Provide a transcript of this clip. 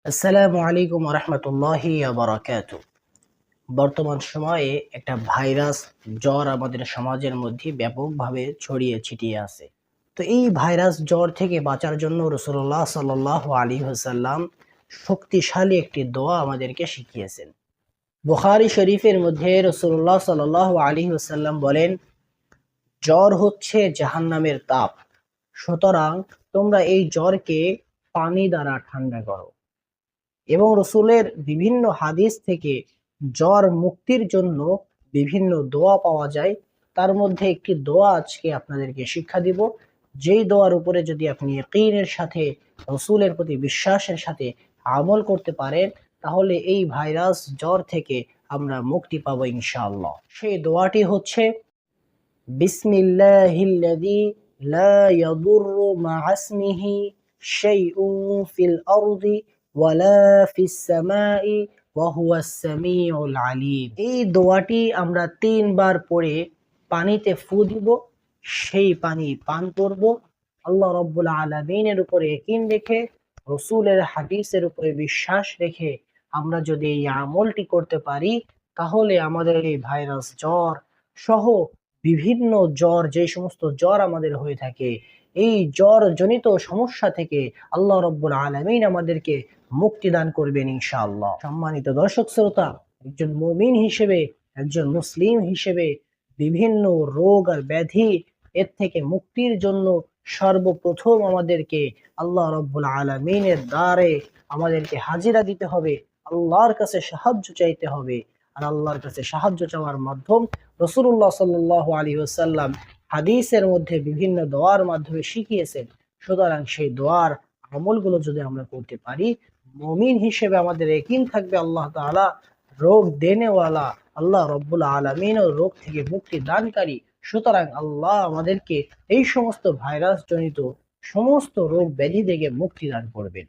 আসসালামু আলাইকুম রহমতুল্লাহি বারাকাতু। বর্তমান সময়ে একটা ভাইরাস জ্বর আমাদের সমাজের মধ্যে ব্যাপকভাবে ছড়িয়ে ছিটিয়ে আছে। তো এই ভাইরাস জ্বর থেকে বাঁচার জন্য রাসূলুল্লাহ সাল্লাল্লাহু আলাইহি ওয়াসাল্লাম শক্তিশালী একটি দোয়া আমাদেরকে শিখিয়েছেন। বুখারী শরীফের মধ্যে রাসূলুল্লাহ সাল্লাল্লাহু আলাইহি ওয়াসাল্লাম বলেন, জ্বর হচ্ছে জাহান্নামের তাপ, সুতরাং তোমরা এই জ্বরকে পানি দ্বারা ঠান্ডা করো। এবং রসুলের বিভিন্ন হাদিস থেকে জ্বর মুক্তির জন্য বিভিন্ন দোয়া পাওয়া যায়। তার মধ্যে একটি দোয়া আজকে আপনাদেরকে শিক্ষা দিব, যেই দোয়ার উপরে যদি আপনি ইয়াকিনের সাথে, রসুলের প্রতি বিশ্বাসের সাথে আমল করতে পারেন, তাহলে এই ভাইরাস জ্বর থেকে আমরা মুক্তি পাবো ইনশাআল্লাহ। সেই দোয়াটি হচ্ছে, বিসমিল্লাহিল্লাযী লা ইয়াদুররু মা'a ইসমিহি শাইউন ফিল আরদি ওয়ালা ফিস সামাই ওয়া হুয়াস সামিউল আলিম। এই দোয়াটি আমরা ৩ বার পড়ে পানিতে ফু দিব, সেই পানি পান করব। আল্লাহ রাব্বুল আলামিনের উপরে ইয়াকিন রেখে, রাসূলের হাদিসের উপরে বিশ্বাস রেখে আমরা যদি এই আমলটি করতে পারি, তাহলে আমাদের এই ভাইরাস জ্বর সহ বিভিন্ন জ্বর, যে সমস্ত জ্বর আমাদের হয়ে থাকে, এই জ্বর জনিত সমস্যা থেকে আল্লাহ রাব্বুল আলামিন আমাদেরকে মুক্তি দান করবেন ইনশাআল্লাহ। সম্মানিত দর্শক শ্রোতা, একজন মুমিন হিসেবে, একজন মুসলিম হিসেবে বিভিন্ন রোগ আর ব্যাধি এর থেকে মুক্তির জন্য সর্বপ্রথম আমাদেরকে আল্লাহ রাব্বুল আলামিনের দ্বারে আমাদেরকে হাজিরা দিতে হবে, আল্লাহর কাছে সাহায্য চাইতে হবে। আর আল্লাহর কাছে সাহায্য চাওয়ার মাধ্যম রাসূলুল্লাহ সাল্লাল্লাহু আলাইহি ওয়াসাল্লাম হাদিসের মধ্যে বিভিন্ন দোয়ার মাধ্যমে শিখিয়েছেন। সুতরাং সেই দোয়ার আমলগুলো যদি আমরা করতে পারি, মুমিন হিসেবে আমাদের ইয়াকিন থাকবে আল্লাহ তাআলা রোগ দেনেওয়ালা, আল্লাহ রব্বুল আলামিন ও রোগ থেকে মুক্তি দানকারী। সুতরাং আল্লাহ আমাদেরকে এই সমস্ত ভাইরাস জনিত সমস্ত রোগ ব্যাধি থেকে মুক্তি দান করবেন।